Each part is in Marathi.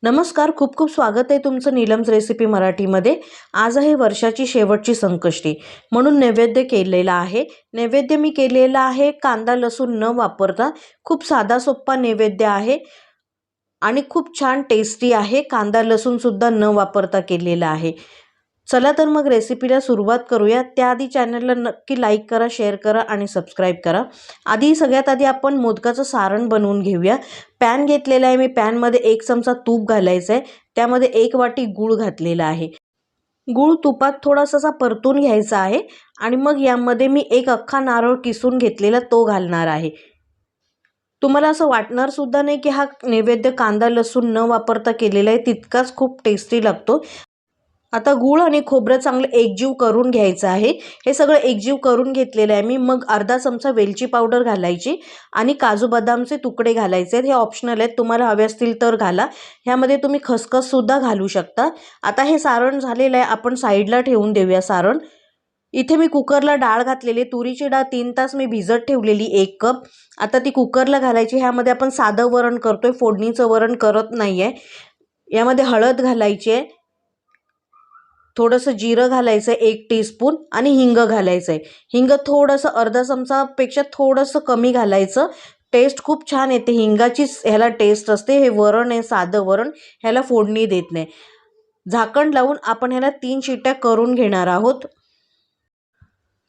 नमस्कार, खूप खूप स्वागत आहे तुमचं नीलम्स रेसिपी मराठीमध्ये। आज आहे वर्षाची शेवटची संकष्टी, म्हणून नैवेद्य केलेला आहे। नैवेद्य मी केलेला आहे कांदा लसूण न वापरता। खूप साधा सोपा नैवेद्य आहे आणि खूप छान टेस्टी आहे। कांदा लसूण सुद्धा न वापरता केलेला आहे। चला तर मग रेसिपीला सुरुवात करूया। त्याआधी चॅनलला नक्की लाईक करा, शेअर करा आणि सबस्क्राईब करा। सगळ्यात आधी आपण मोदकाचं सारण बनवून घेऊया। पॅन घेतलेला आहे मी, पॅनमध्ये 1 चमचा तूप घालायचं आहे। त्यामध्ये 1 वाटी गूळ घातलेला आहे। गूळ तुपात थोडासा परतून घ्यायचा आहे आणि मग यामध्ये मी 1 अख्खा नारळ किसून घेतलेला तो घालणार आहे। तुम्हाला असं वाटणार सुद्धा नाही की हा नैवेद्य कांदा लसूण न वापरता केलेला आहे, तितकाच खूप टेस्टी लागतो। आता गूळ आणि खोबरं चांगलं एकजीव करून घ्यायचं आहे। हे सगळं एकजीव करून घेतलेलं आहे मी। मग अर्धा चमचा वेलची पावडर घालायची आणि काजू बदामचे तुकडे घालायचे। हे ऑप्शनल आहेत, तुम्हाला हवे असतील तर घाला। ह्यामध्ये तुम्ही खसखस सुद्धा घालू शकता। आता हे सारण झालेलं आहे, आपण साईडला ठेवून देऊया सारण। इथे मी कुकरला डाळ घातलेली, तुरीची डाळ 3 तास मी भिजत ठेवलेली 1 कप। आता ती कुकरला घालायची। ह्यामध्ये आपण साधं वरण करतोय, फोडणीचं वरण करत नाहीये। यामध्ये हळद घालायची आहे, थोडंसं जिरं घालायचं 1 टीस्पून आणि हिंग घालायचं आहे। हिंग थोडंसं अर्धा चमचापेक्षा थोडंसं कमी घालायचं। टेस्ट खूप छान येते, हिंगाचीच ह्याला टेस्ट असते। हे वरण आहे साधं वरण, ह्याला फोडणी देत नाही। झाकण लावून आपण ह्याला 3 शिट्ट्या करून घेणार आहोत।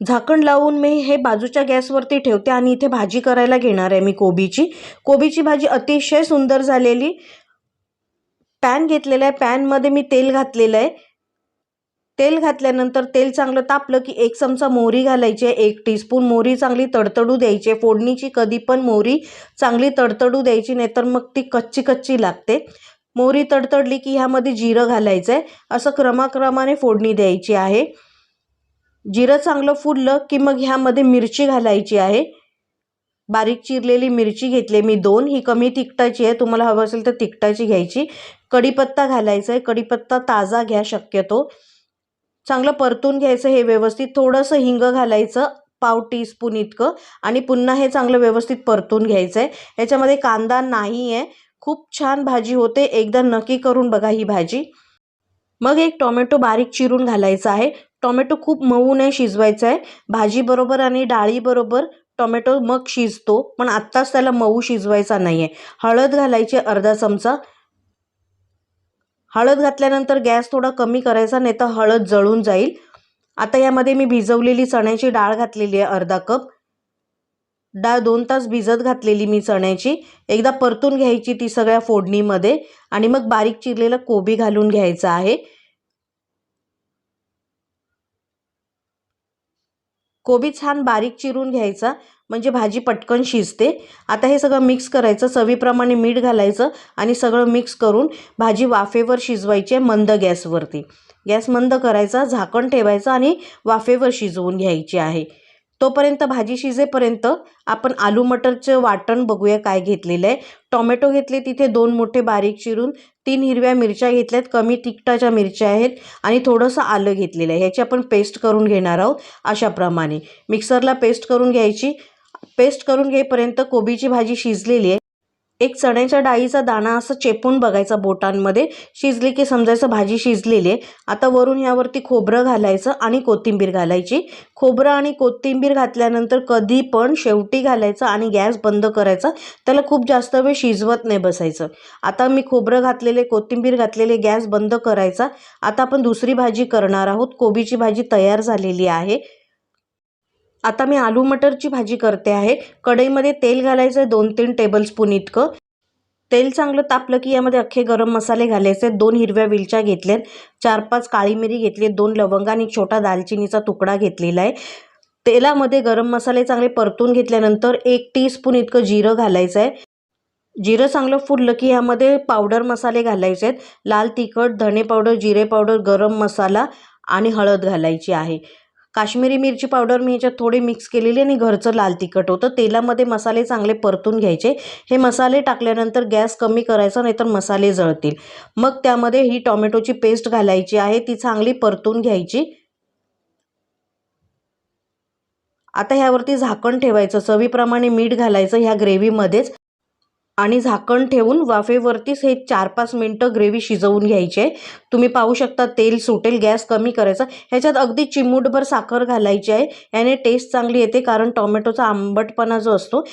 झाकण लावून मी हे बाजूच्या गॅसवरती ठेवते आणि इथे भाजी करायला घेणार आहे मी कोबीची भाजी अतिशय सुंदर झालेली। पॅन घेतलेला आहे, पॅनमध्ये मी तेल घातलेलं आहे। तेल घातल्यानंतर तेल चांगलं तापलं की 1 चमचा मोहरी घालायची आहे, 1 टीस्पून मोहरी चांगली तडतडू द्यायची आहे। फोडणीची कधी पण मोहरी चांगली तडतडू द्यायची, नाहीतर मग ती कच्ची कच्ची लागते। मोहरी तडतडली की ह्यामध्ये जिरं घालायचं आहे। असं क्रमाक्रमाने फोडणी द्यायची आहे। जिरं चांगलं फुललं की मग ह्यामध्ये मिरची घालायची आहे। बारीक चिरलेली मिरची घेतली मी 2, ही कमी तिखटाची आहे, तुम्हाला हवं असेल तर तिखटाची घ्यायची। कढीपत्ता घालायचा आहे, कढीपत्ता ताजा घ्या शक्यतो। चांगलं परतून घ्यायचं हे व्यवस्थित। थोडंसं हिंग घालायचं, पाव टीस्पून इतकं, आणि पुन्हा हे चांगलं व्यवस्थित परतून घ्यायचं आहे। याच्यामध्ये कांदा नाही आहे, खूप छान भाजी होते, एकदा नक्की करून बघा ही भाजी। मग 1 टोमॅटो बारीक चिरून घालायचा आहे। टोमॅटो खूप मऊ नाही शिजवायचा आहे, भाजी बरोबर आणि डाळी बरोबर टोमॅटो मग शिजतो, पण आत्ताच त्याला मऊ शिजवायचा नाही आहे। हळद घालायची अर्धा चमचा। हळद घातल्यानंतर गॅस थोडा कमी करायचा, नाही तर हळद जळून जाईल। आता यामध्ये मी भिजवलेली चण्याची डाळ घातलेली आहे अर्धा कप। डाळ 2 तास भिजत घातलेली मी चण्याची। एकदा परतून घ्यायची ती सगळ्या फोडणीमध्ये आणि मग बारीक चिरलेला कोबी घालून घ्यायचा आहे। कोबी छान बारीक चिरून घ्यायचा, म्हणजे भाजी पटकन शिजते। आता हे सगळं मिक्स करायचं, चवीप्रमाणे मीठ घालायचं आणि सगळं मिक्स करून भाजी वाफेवर शिजवायची आहे मंद गॅसवरती। गॅस मंद करायचा, झाकण ठेवायचं आणि वाफेवर शिजवून घ्यायची आहे। तोपर्यंत भाजी शिजेपर्यंत आपण आलू मटरचं वाटण बघूया काय घेतलेलं आहे। टोमॅटो घेतले तिथे 2 मोठे बारीक चिरून, 3 हिरव्या मिरच्या घेतल्यात, कमी तिखटाच्या मिरच्या आहेत, आणि थोडंसं आलं घेतलेलं आहे। ह्याची आपण पेस्ट करून घेणार आहोत। अशाप्रमाणे मिक्सरला पेस्ट करून घ्यायची। पेस्ट करून घेईपर्यंत कोबीची भाजी शिजलेली आहे। एक चण्याच्या डाळीचा दाणा असं चेपून बघायचा बोटांमध्ये, शिजली की समजायचं भाजी शिजलेली आहे। आता वरून यावरती खोबरं घालायचं आणि कोथिंबीर घालायची। खोबरं आणि कोथिंबीर घातल्यानंतर कधी पण शेवटी घालायचं आणि गॅस बंद करायचा, त्याला खूप जास्त वेळ शिजवत नाही बसायचं। आता मी खोबरं घातलेले, कोथिंबीर घातलेले, गॅस बंद करायचा। आता आपण दुसरी भाजी करणार आहोत। कोबीची भाजी तयार झालेली आहे। आता मी आलू मटरची भाजी करते आहे। कढईमध्ये तेल घालायचं आहे 2-3 टेबलस्पून इतकं। तेल चांगलं तापलं की यामध्ये अख्खे गरम मसाले घालायचे। 2 हिरव्या वेलच्या घेतल्यात, 4-5 काळी मिरी घेतली, 2 लवंग आणि छोटा दालचिनीचा तुकडा घेतलेला आहे। तेलामध्ये गरम मसाले चांगले परतून घेतल्यानंतर 1 टीस्पून इतकं जिरं घालायचं आहे। जिरं चांगलं फुललं की यामध्ये पावडर मसाले घालायचे आहेत। लाल तिखट, धणे पावडर, जिरे पावडर, गरम मसाला आणि हळद घालायची आहे। काश्मीरी मिरची पावडर मी ह्याच्यात थोडी मिक्स केलेली आणि घरचं लाल तिखट होतं। तेलामध्ये मसाले चांगले परतून घ्यायचे। हे मसाले टाकल्यानंतर गॅस कमी करायचा, नाहीतर मसाले जळतील। मग त्यामध्ये ही टोमॅटोची पेस्ट घालायची आहे, ती चांगली परतून घ्यायची। आता ह्यावरती झाकण ठेवायचं, चवीप्रमाणे मीठ घालायचं ह्या ग्रेव्हीमध्येच। आणि झाकण ठेवून वाफेवरतीच हे 4-5 मिनटं ग्रेव्ही शिजवून घ्यायची आहे. तुम्ही पाहू शकता तेल सुटेल, गॅस कमी करायचा. ह्याच्यात अगदी चिमूटभर साखर घालायची आहे. याने टेस्ट चांगली येते, कारण टोमॅटोचा आंबटपणा जो असतो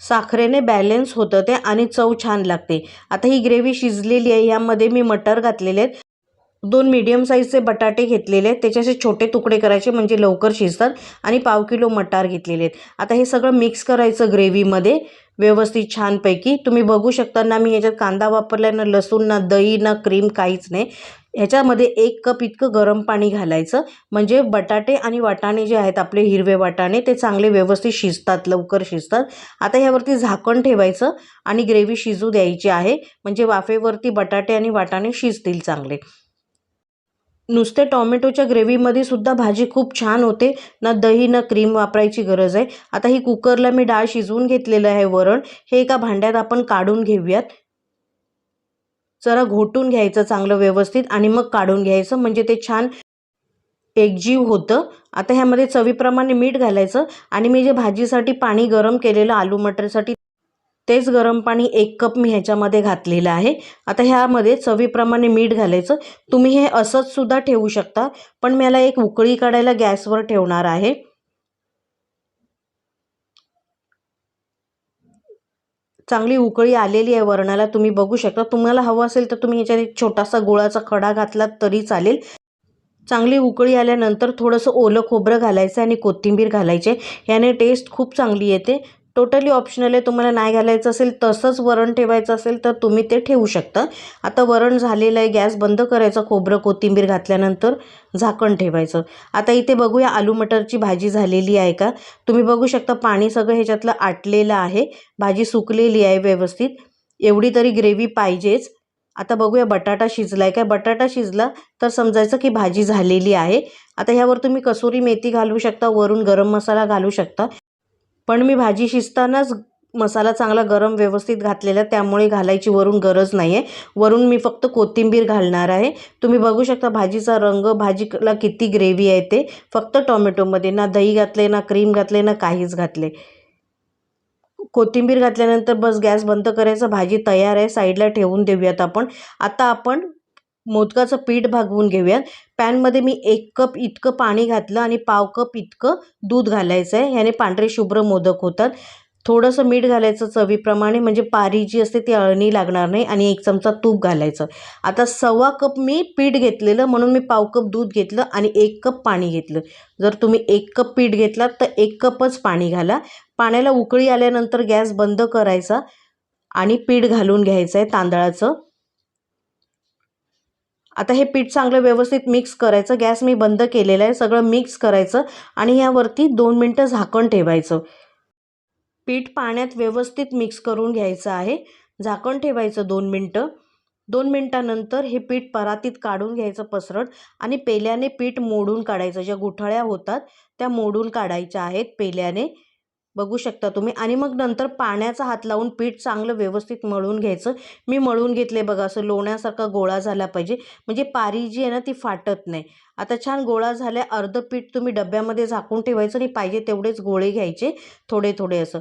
साखरेने बॅलन्स होतं ते आणि चव छान लागते. आता ही ग्रेव्ही शिजलेली आहे. यामध्ये मी मटर घातलेले आहेत. 2 मीडियम साईजचे बटाटे घेतलेले आहेत. त्याचे असे छोटे तुकडे करायचे म्हणजे लवकर शिजतात आणि पाव किलो मटार घेतलेले आहेत. आता हे सगळं मिक्स करायचं ग्रेव्हीमध्ये व्यवस्थित छानपैकी. तुम्ही बघू शकता ना, मी याच्यात कांदा वापरला ना, लसूण ना, दही ना, क्रीम काहीच नाही. ह्याच्यामध्ये 1 कप इतकं गरम पाणी घालायचं, म्हणजे बटाटे आणि वाटाणे जे आहेत आपले हिरवे वाटाणे ते चांगले व्यवस्थित शिजतात, लवकर शिजतात. आता ह्यावरती झाकण ठेवायचं आणि ग्रेव्ही शिजू द्यायची आहे, म्हणजे वाफेवरती बटाटे आणि वाटाणे शिजतील चांगले. नुसते टोमॅटोच्या ग्रेव्हीमध्ये सुद्धा भाजी खूप छान होते. ना दही ना क्रीम वापरायची गरज आहे. आता ही कुकरला मी डाळ शिजवून घेतलेलं आहे वरण. हे एका भांड्यात आपण काढून घेऊयात. जरा घोटून घ्यायचं चांगलं व्यवस्थित आणि मग काढून घ्यायचं, म्हणजे ते छान एकजीव होतं. आता ह्यामध्ये चवीप्रमाणे मीठ घालायचं आणि मी जे भाजीसाठी पाणी गरम केलेलं आलू मटरसाठी तेच गरम पाणी 1 कप मी ह्याच्यामध्ये घातलेलं आहे. आता ह्यामध्ये चवीप्रमाणे मीठ घालायचं. तुम्ही हे असंच सुद्धा ठेवू शकता, पण मी याला एक उकळी काढायला गॅसवर ठेवणार आहे. चांगली उकळी आलेली आहे वरणाला, तुम्ही बघू शकता. तुम्हाला हवं असेल तर तुम्ही ह्याच्यात एक छोटासा गुळाचा खडा घातलात तरी चालेल. चांगली उकळी आल्यानंतर थोडंसं ओलं खोबरं घालायचं आणि कोथिंबीर घालायचे. याने टेस्ट खूप चांगली येते. टोटली ऑप्शनल आहे. तुम्हाला नाही घालायचं असेल, तसंच वरण ठेवायचं असेल तर तुम्ही ते ठेवू शकता. आता वरण झालेलं आहे. गॅस बंद करायचा. खोबरं कोथिंबीर घातल्यानंतर झाकण ठेवायचं. आता इथे बघूया आलू मटरची भाजी झालेली आहे का. तुम्ही बघू शकता पाणी सगळं ह्याच्यातलं आटलेलं आहे. भाजी सुकलेली आहे व्यवस्थित. एवढी तरी ग्रेव्ही पाहिजेच. आता बघूया बटाटा शिजलाय काय. बटाटा शिजला तर समजायचं की भाजी झालेली आहे. आता ह्यावर तुम्ही कसुरी मेथी घालू शकता, वरून गरम मसाला घालू शकता. पण मी भाजी शिजतानाच मसाला चांगला गरम व्यवस्थित घातलेला, त्यामुळे घालायची वरून गरज नाही आहे. वरून मी फक्त कोथिंबीर घालणार आहे. तुम्ही बघू शकता भाजीचा रंग, भाजीला किती ग्रेव्ही आहे ते. फक्त टोमॅटोमध्ये ना दही घातले, ना क्रीम घातले, ना काहीच घातले. कोथिंबीर घातल्यानंतर बस गॅस बंद करायचा. भाजी तयार आहे. साईडला ठेवून देऊयात आपण. आता आपण मोदकाचं पीठ भागवून घेऊयात. पॅनमध्ये मी 1 कप इतकं पाणी घातलं आणि पाव कप इतकं दूध घालायचं आहे. ह्याने पांढरे शुभ्र मोदक होतात. थोडंसं मीठ घालायचं चवीप्रमाणे, म्हणजे पारी जी असते ती अळणी लागणार नाही. आणि 1 चमचा तूप घालायचं. आता 1.25 कप मी पीठ घेतलेलं, म्हणून मी पाव कप दूध घेतलं आणि 1 कप पाणी घेतलं. जर तुम्ही 1 कप पीठ घेतलात तर 1 कपच पाणी घाला. पाण्याला उकळी आल्यानंतर गॅस बंद करायचा आणि पीठ घालून घ्यायचं आहे तांदळाचं. आता हे पीठ चांगलं व्यवस्थित मिक्स करायचं. गॅस मी बंद केलेला आहे. सगळं मिक्स करायचं आणि यावरती 2 मिनटं झाकण ठेवायचं. पीठ पाण्यात व्यवस्थित मिक्स करून घ्यायचं आहे. झाकण ठेवायचं 2 मिनटं. 2 मिनटानंतर हे पीठ परातीत काढून घ्यायचं पसरट आणि पेल्याने पीठ मोडून काढायचं. ज्या गुठळ्या होतात त्या मोडून काढायच्या आहेत पेल्याने. बघू शकता तुम्ही. आणि मग नंतर पाण्याचा हात लावून पीठ चांगलं व्यवस्थित मळून घ्यायचं. मी मळून घेतले बघा, असं लोण्यासारखा गोळा झाला पाहिजे, म्हणजे पारी जी आहे ना ती फाटत नाही. आता छान गोळा झाल्या. अर्ध पीठ तुम्ही डब्यामध्ये झाकून ठेवायचं आणि पाहिजे तेवढेच गोळे घ्यायचे, थोडे थोडे असं.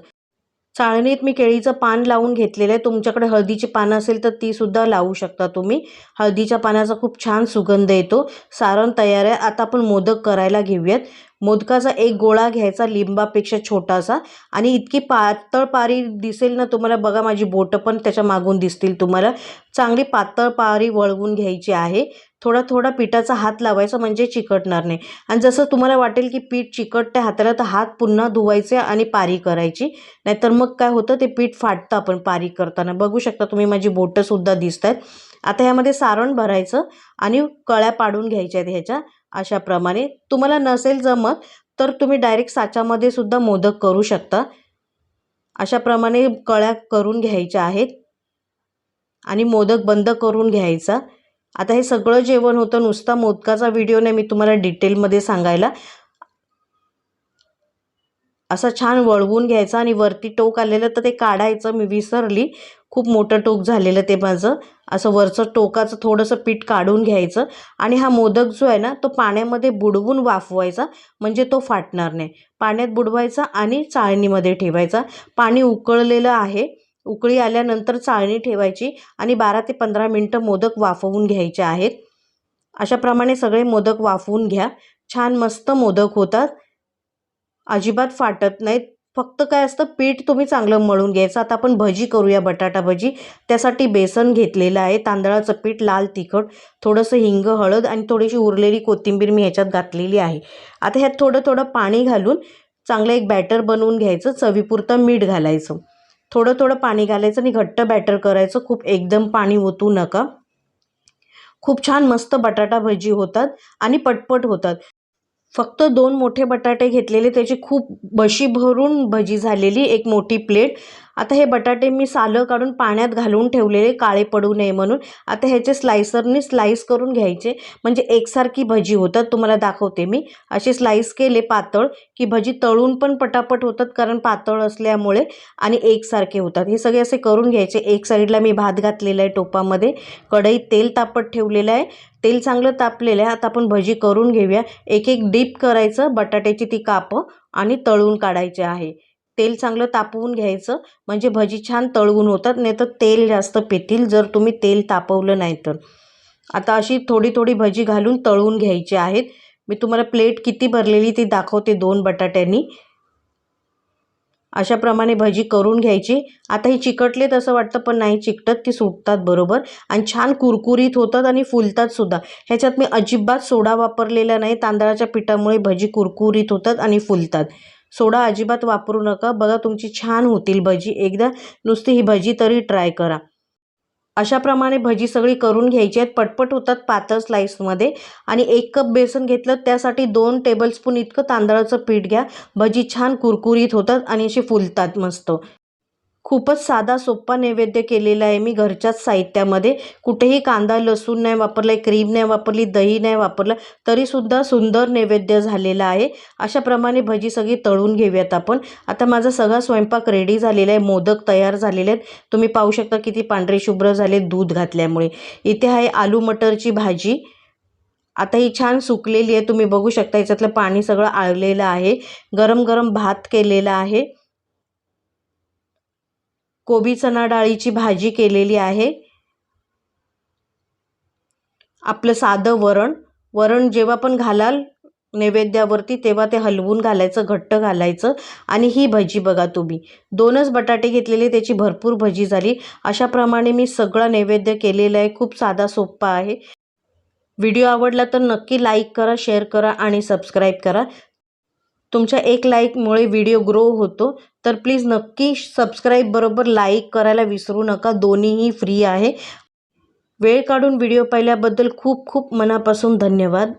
चाळणीत मी केळीचं पान लावून घेतलेलं आहे. तुमच्याकडे हळदीची पानं असेल तर ती सुद्धा लावू शकता तुम्ही. हळदीच्या पानाचा खूप छान सुगंध येतो. सारण तयार आहे. आता आपण मोदक करायला घेऊयात. मोदकाचा एक गोळा घ्यायचा, लिंबापेक्षा छोटासा, आणि इतकी पातळ पारी दिसेल ना तुम्हाला, बघा माझी बोटं पण त्याच्या मागून दिसतील तुम्हाला. चांगली पातळ पारी वळवून घ्यायची आहे. थोडा थोडा पिठाचा हात लावायचा, म्हणजे चिकटणार नाही. आणि जसं तुम्हाला वाटेल की पीठ चिकटते हाताला, तर हात पुन्हा धुवायचे आणि पारी करायची. नाहीतर मग काय होतं, ते पीठ फाटतं आपण पारी करताना. बघू शकता तुम्ही माझी बोटंसुद्धा दिसत आहेत. आता ह्यामध्ये सारण भरायचं आणि कळ्या पाडून घ्यायच्या आहेत ह्याच्या अशाप्रमाणे. तुम्हाला नसेल जमत तर तुम्ही डायरेक्ट साच्यामध्ये सुद्धा मोदक करू शकता. अशाप्रमाणे कळ्या करून घ्यायच्या आहेत आणि मोदक बंद करून घ्यायचा. आता हे सगळं जेवण होतं. नुसता मोदकाचा व्हिडिओ नाही मी तुम्हाला डिटेलमध्ये सांगायला. असं छान वळवून घ्यायचं आणि वरती टोक आलेलं तर ते काढायचं. मी विसरली, खूप मोठं टोक झालेलं ते माझं. असं वरचं टोकाचं थोडंसं पीठ काढून घ्यायचं आणि हा मोदक जो आहे ना तो पाण्यामध्ये बुडवून वाफवायचा, म्हणजे तो फाटणार नाही. पाण्यात बुडवायचा आणि चाळणीमध्ये ठेवायचा. पाणी उकळलेलं आहे. उकळी आल्यानंतर चाळणी ठेवायची आणि 12 ते 15 मिनिटं मोदक वाफवून घ्यायचे आहेत. अशाप्रमाणे सगळे मोदक वाफवून घ्या. छान मस्त मोदक होतात, अजिबात फाटत नाहीत. फक्त काय असतं, पीठ तुम्ही चांगलं मळून घ्यायचं. आता आपण भजी करूया, बटाटा भजी. त्यासाठी बेसन घेतलेलं आहे, तांदळाचं पीठ, लाल तिखट, थोडंसं हिंग, हळद आणि थोडीशी उरलेली कोथिंबीर मी ह्याच्यात घातलेली आहे. आता ह्यात थोडं थोडं पाणी घालून चांगलं एक बॅटर बनवून घ्यायचं. चवीपुरतं मीठ घालायचं. थोडं थोडं पाणी घालायचं आणि घट्ट बॅटर करायचं. खूप एकदम पाणी ओतू नका. खूप छान मस्त बटाटा भजी होतात आणि पटपट होतात. फक्त 2 मोठे बटाटे घेतलेले, त्याची खूप बशी भरून भजी झालेली, एक मोठी प्लेट. आता हे बटाटे मी सालं काढून पाण्यात घालून ठेवलेले, काळे पडू नये म्हणून. आता ह्याचे स्लाइसरनी स्लाइस करून घ्यायचे, म्हणजे एकसारखी भजी होतात. तुम्हाला दाखवते मी. असे स्लाइस केले पातळ की भजी तळून पण पटापट होतात, कारण पातळ असल्यामुळे, आणि एकसारखे होतात. हे सगळे असे करून घ्यायचे. एक साईडला मी भात घातलेला आहे टोपामध्ये, कढईत तेल तापत ठेवलेलं आहे. तेल चांगलं तापलेलं आहे. आता आपण भजी करून घेऊया. एक एक डीप करायचं, बटाट्याची ती कापं, आणि तळून काढायचे आहे. तेल चांगलं तापवून घ्यायचं, म्हणजे भजी छान तळून होतात. नाही तर तेल जास्त पितील जर तुम्ही तेल तापवलं नाही तर. आता अशी थोडी थोडी भजी घालून तळून घ्यायची आहेत. मी तुम्हाला प्लेट किती भरलेली ती दाखवते 2 बटाट्यांनी. अशाप्रमाणे भजी करून घ्यायची. आता ही चिकटलेत असं वाटतं, पण नाही चिकटत, ती सुटतात बरोबर आणि छान कुरकुरीत होतात आणि फुलतात सुद्धा. ह्याच्यात मी अजिबात सोडा वापरलेला नाही. तांदळाच्या पिठामुळे भजी कुरकुरीत होतात आणि फुलतात. सोडा अजिबात वापरू नका. बघा, तुमची छान होतील भजी. एकदा नुसती ही भजी तरी ट्राय करा. अशाप्रमाणे भजी सगळी करून घ्यायची आहेत. पटपट होतात पातळ स्लाइसमध्ये. आणि 1 कप बेसन घेतलं, त्यासाठी 2 टेबलस्पून इतकं तांदळाचं पीठ घ्या. भजी छान कुरकुरीत होतात आणि असे फुलतात मस्त. खूपच साधा सोप्पा नैवेद्य केलेला आहे मी घरच्याच साहित्यामध्ये. कुठेही कांदा लसूण नाही वापरला, क्रीम नाही वापरली, दही नाही वापरलं, तरीसुद्धा सुंदर नैवेद्य झालेला आहे. अशाप्रमाणे भजी सगळी तळून घेऊयात आपण. आता माझा सगळा स्वयंपाक रेडी झालेला आहे. मोदक तयार झालेले आहेत. तुम्ही पाहू शकता किती पांढरे शुभ्र झाले दूध घातल्यामुळे. इथे आहे आलू मटरची भाजी. आता ही छान सुकलेली आहे. तुम्ही बघू शकता याच्यातलं पाणी सगळं आळलेलं आहे. गरम गरम भात केलेला आहे. कोबी चणा डाळीची भाजी केलेली आहे. आपलं साधं वरण. वरण जेव्हा पण घालाल नैवेद्यावरती, तेव्हा ते हलवून घालायचं, घट्ट घालायचं. आणि ही भजी बघा तुम्ही. 2च बटाटे घेतलेले, त्याची भरपूर भजी झाली. अशाप्रमाणे मी सगळा नैवेद्य केलेला आहे. खूप साधा सोप्पा आहे. व्हिडिओ आवडला तर नक्की लाईक करा, शेअर करा आणि सबस्क्राईब करा. तुमच्या एक लाईकमुळे व्हिडिओ ग्रो होतो. तर प्लीज नक्की सबस्क्राईब बरोबर लाईक करायला विसरू नका. दोन्हीही फ्री आहे. वेळ काढून व्हिडिओ पाहिल्याबद्दल खूप खूप मनापासून धन्यवाद.